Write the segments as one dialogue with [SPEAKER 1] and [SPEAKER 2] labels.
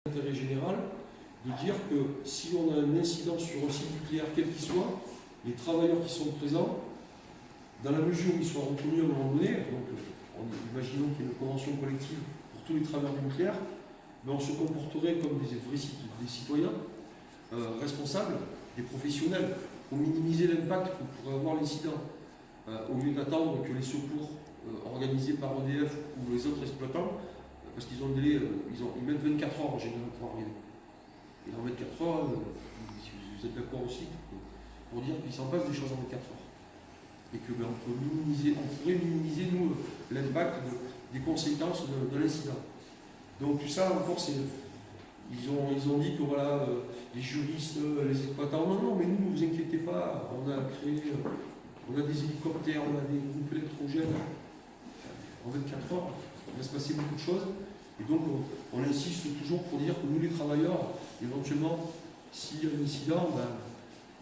[SPEAKER 1] d'intérêt général de dire que si on a un incident sur un site nucléaire, quel qu'il soit, les travailleurs qui sont présents, dans la mesure où ils soient reconnus à un moment donné, donc imaginons qu'il y ait une convention collective pour tous les travailleurs du nucléaire, mais on se comporterait comme des citoyens responsables, des professionnels, pour minimiser l'impact que pourrait avoir l'incident, au lieu d'attendre que les secours organisés par EDF ou les autres exploitants, parce qu'ils ont un délai, ils mettent 24 heures en général pour arriver. Et en 24 heures, si vous êtes d'accord aussi, pour dire qu'il s'en passe des choses en 24 heures. Et que on pourrait minimiser, nous, l'impact des conséquences de l'incident. Donc tout ça, encore, ils ont dit que voilà, les juristes, les exploitants, non, mais nous, ne vous inquiétez pas, on a créé, on a des hélicoptères, on a des groupes électrogènes. En 24 heures, il va se passer beaucoup de choses. Et donc, on insiste toujours pour dire que nous, les travailleurs, éventuellement, s'il y a un incident,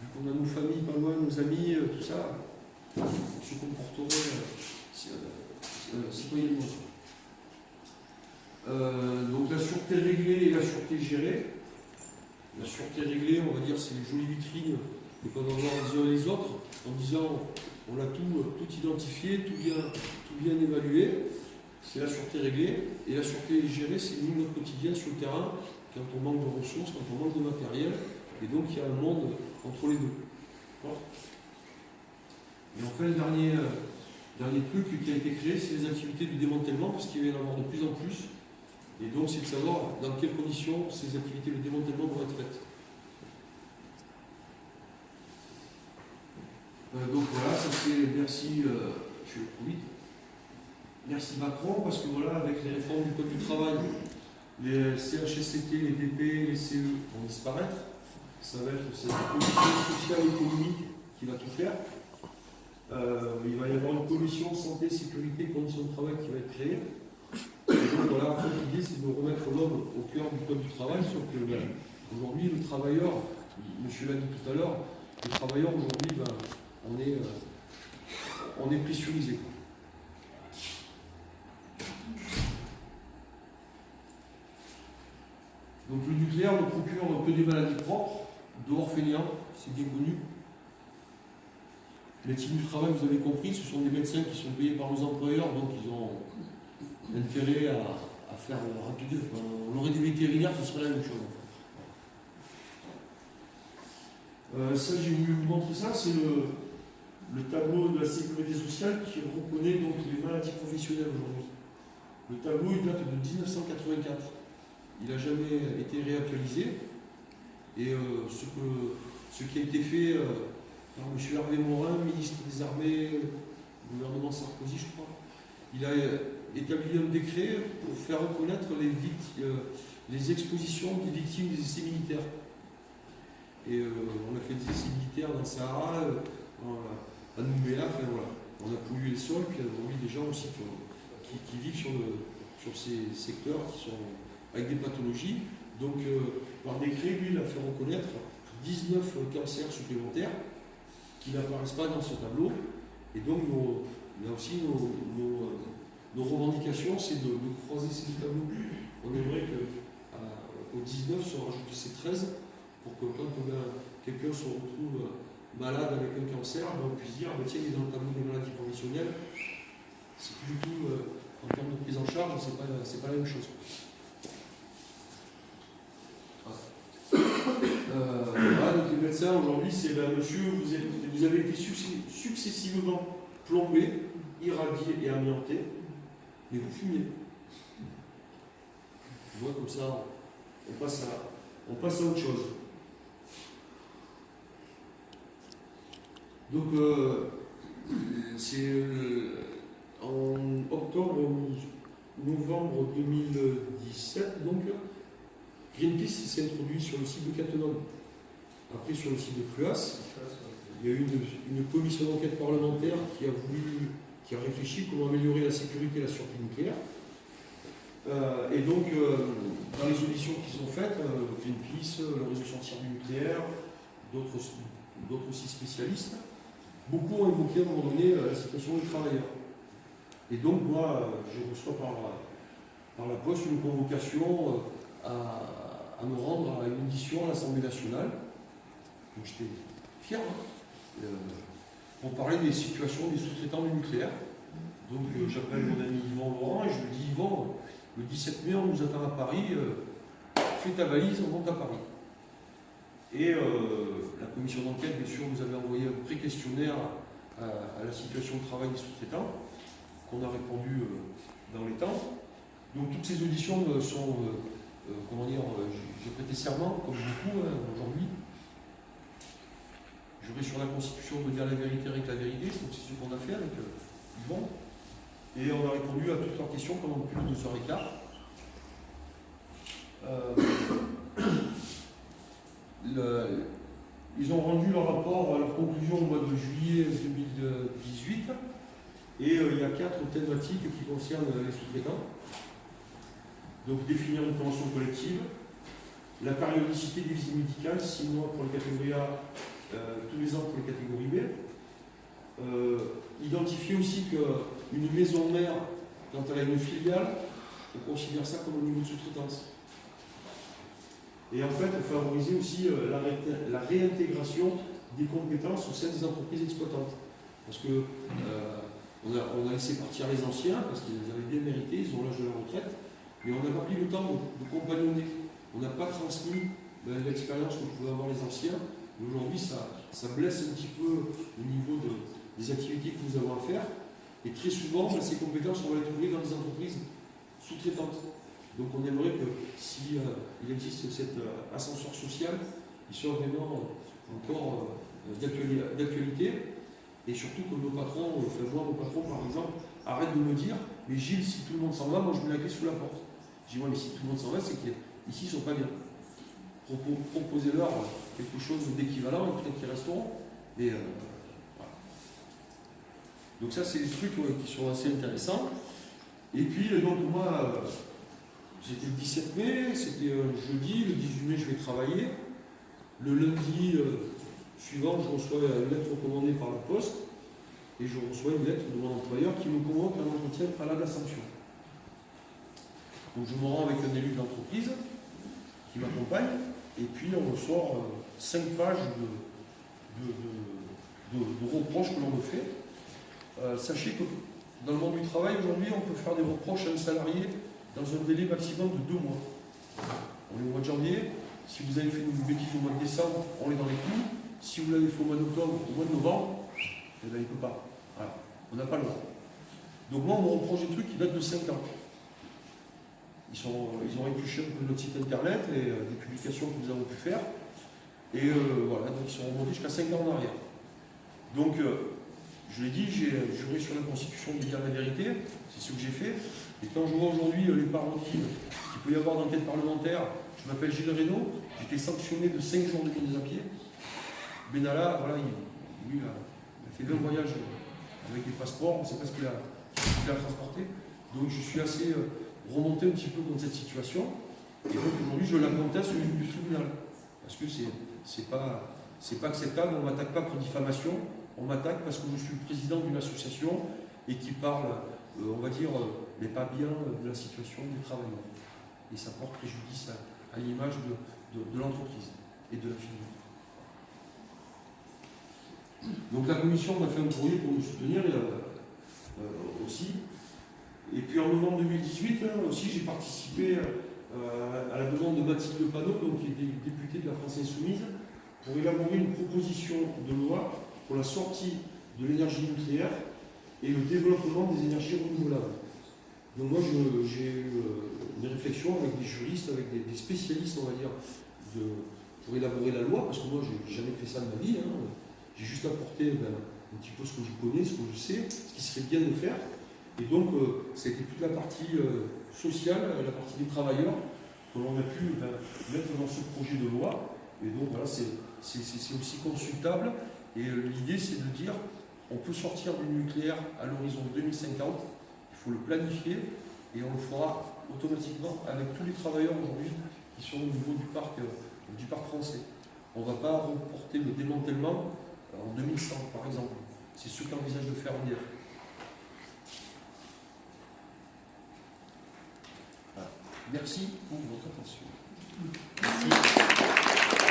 [SPEAKER 1] vu qu'on a nos familles pas loin, nos amis, tout ça, on se comporterait citoyennement. Donc la sûreté réglée et la sûreté gérée. La sûreté réglée, on va dire, c'est les jolies vitrines que peuvent avoir les uns et les autres, en disant on a tout identifié, tout bien évalué. C'est la sûreté réglée. Et la sûreté gérée, c'est nous, notre quotidien sur le terrain, quand on manque de ressources, quand on manque de matériel. Et donc il y a un monde entre les deux. Voilà. Et enfin, le dernier truc qui a été créé, c'est les activités du démantèlement, parce qu'il va y en avoir de plus en plus. Et donc, c'est de savoir dans quelles conditions ces activités de démantèlement vont être faites. Donc voilà, ça c'est merci, je vais trop vite. Merci Macron, parce que voilà, avec les réformes du Code du travail, les CHSCT, les DP, les CE vont disparaître. Ça va être cette commission sociale et économique qui va tout faire. Il va y avoir une commission santé, sécurité, conditions de travail qui va être créée. Et donc voilà, l'idée c'est de remettre l'homme au cœur du code du travail, sauf que aujourd'hui le travailleur, monsieur l'a dit tout à l'heure, le travailleur aujourd'hui, on est pressurisé. Donc le nucléaire ne procure que des maladies propres, dehors fainéants, c'est bien connu. Les médecins du travail, vous avez compris, ce sont des médecins qui sont payés par nos employeurs, donc ils ont intérêt à faire rapide. On aurait des vétérinaires, ce serait la même chose. Ça, j'ai voulu vous montrer ça, c'est le tableau de la sécurité sociale qui reconnaît donc les maladies professionnelles aujourd'hui. Le tableau, il date de 1984. Il n'a jamais été réactualisé. Et ce qui a été fait par M. Hervé Morin, ministre des Armées, gouvernement Sarkozy, je crois, il a établi un décret pour faire reconnaître les expositions des victimes des essais militaires. Et on a fait des essais militaires dans le Sahara, à Nouméa, enfin voilà. On a pollué le sol, puis aujourd'hui des gens aussi qui vivent sur ces secteurs qui sont avec des pathologies. Donc par décret, lui, il a fait reconnaître 19 cancers supplémentaires qui n'apparaissent pas dans ce tableau. Et donc là aussi nos revendications, c'est de croiser ces deux tableaux. On aimerait qu'au 19 soit rajouté ces 13 pour que quand quelqu'un se retrouve malade avec un cancer, on puisse dire tiens, il est dans le tableau des maladies professionnelles. C'est plus du tout, en termes de prise en charge, c'est pas la même chose. Voilà, donc les médecins aujourd'hui, c'est monsieur, vous avez été successivement plombé, irradié et amianté, et vous fumez. Tu vois, comme ça, on passe à autre chose. Donc, c'est en octobre ou novembre 2017, donc, Greenpeace s'est introduit sur le site de Cattenom. Après, sur le site de Fluas, il y a eu une commission d'enquête parlementaire qui a réfléchi comment améliorer la sécurité et la sûreté nucléaire. Et donc, dans les auditions qui sont faites, Greenpeace, le réseau sortir du nucléaire, d'autres aussi spécialistes, beaucoup ont évoqué à un moment donné la situation des travailleurs. Et donc, moi, je reçois par la poste une convocation à nationale. Donc j'étais fier pour parler des situations des sous-traitants du nucléaire. Donc j'appelle mon ami Yvan Laurent et je lui dis Yvan, le 17 mai on nous attend à Paris, fais ta valise, on monte à Paris. Et la commission d'enquête, bien sûr, nous avait envoyé un pré-questionnaire à la situation de travail des sous-traitants, qu'on a répondu dans les temps. Donc toutes ces auditions sont, comment dire, j'ai prêté serment, comme beaucoup aujourd'hui. J'aurais sur la Constitution de dire la vérité avec la vérité, donc c'est ce qu'on a fait avec Yvon. Et on a répondu à toutes leurs questions pendant plus de 2h15. Ils ont rendu leur rapport, leur conclusion au mois de juillet 2018. Et il y a 4 thématiques qui concernent les sous-traitants. Donc définir une convention collective, la périodicité des visites médicales, 6 mois pour les catégories A, tous les ans pour les catégories B. Identifier aussi qu'une maison mère, quand elle a une filiale, on considère ça comme un niveau de sous-traitance. Et en fait, favoriser aussi la réintégration des compétences au sein des entreprises exploitantes. Parce que on a laissé partir les anciens, parce qu'ils avaient bien mérité, ils ont l'âge de la retraite, mais on n'a pas pris le temps de compagnonner. On n'a pas transmis l'expérience que pouvaient avoir les anciens. Aujourd'hui, ça blesse un petit peu au niveau des activités que nous avons à faire. Et très souvent, ces compétences, on va les trouver dans les entreprises sous-traitantes. Donc on aimerait que si il existe cet ascenseur social, il soit vraiment encore d'actualité. Et surtout que nos patrons, moi, nos patrons par exemple, arrêtent de me dire mais Gilles, si tout le monde s'en va, moi je mets la clé sous la porte. Je dis ouais, mais si tout le monde s'en va, c'est qu'ici ils ne sont pas bien. Proposez-leur quelque chose d'équivalent, et peut-être qu'ils resteront. Et, voilà. Donc ça, c'est des trucs qui sont assez intéressants. Et puis, donc moi, j'étais le 17 mai, c'était jeudi, le 18 mai, je vais travailler. Le lundi suivant, je reçois une lettre recommandée par la poste, et je reçois une lettre de mon employeur qui me convoque à un entretien préalable à sanction. Donc je me rends avec un élu de l'entreprise qui m'accompagne, et puis on sort 5 pages de reproches que l'on me fait. Sachez que dans le monde du travail, aujourd'hui, on peut faire des reproches à un salarié dans un délai maximum de 2 mois. On est au mois de janvier, si vous avez fait une bêtise au mois de décembre, on est dans les clous. Si vous l'avez fait au mois d'octobre, au mois de novembre, eh bien, il ne peut pas. Voilà. On n'a pas le droit. Donc moi, on me reproche des trucs qui datent de 5 ans. Ils ont épluché un peu notre site internet et des publications que nous avons pu faire. Et voilà, donc ils sont remontés jusqu'à 5 ans en arrière. Donc, je l'ai dit, j'ai juré sur la Constitution de dire la vérité, c'est ce que j'ai fait. Et quand je vois aujourd'hui les parotides qu'il peut y avoir d'enquête parlementaire, je m'appelle Gilles Reynaud, j'étais sanctionné de 5 jours de mise à pied. Benalla, voilà, lui, il a fait 2 voyages avec des passeports, on ne sait pas ce qu'il a transporté. Donc je suis assez remonté un petit peu contre cette situation. Et donc aujourd'hui, je la conteste au niveau du tribunal. Parce que c'est pas acceptable, on ne m'attaque pas pour diffamation, on m'attaque parce que je suis le président d'une association et qui parle, on va dire, mais pas bien de la situation des travailleurs. Et ça porte préjudice à l'image de l'entreprise et de la filière. Donc la commission m'a fait un courrier pour nous soutenir aussi. Et puis en novembre 2018, aussi, j'ai participé à la demande de Mathilde Panot, donc, qui est députée de la France Insoumise, pour élaborer une proposition de loi pour la sortie de l'énergie nucléaire et le développement des énergies renouvelables. Donc moi, j'ai eu des réflexions avec des juristes, avec des spécialistes, on va dire, pour élaborer la loi, parce que moi, je n'ai jamais fait ça de ma vie. J'ai juste apporté un petit peu ce que je connais, ce que je sais, ce qui serait bien de faire. Et donc, c'était toute la partie sociale, la partie des travailleurs, que l'on a pu mettre dans ce projet de loi. Et donc, voilà, c'est aussi consultable. Et l'idée, c'est de dire, on peut sortir du nucléaire à l'horizon 2050, il faut le planifier, et on le fera automatiquement avec tous les travailleurs aujourd'hui qui sont au niveau du parc français. On ne va pas reporter le démantèlement en 2100, par exemple. C'est ce qu'envisage de faire EDF. Voilà. Merci pour votre attention.
[SPEAKER 2] Merci.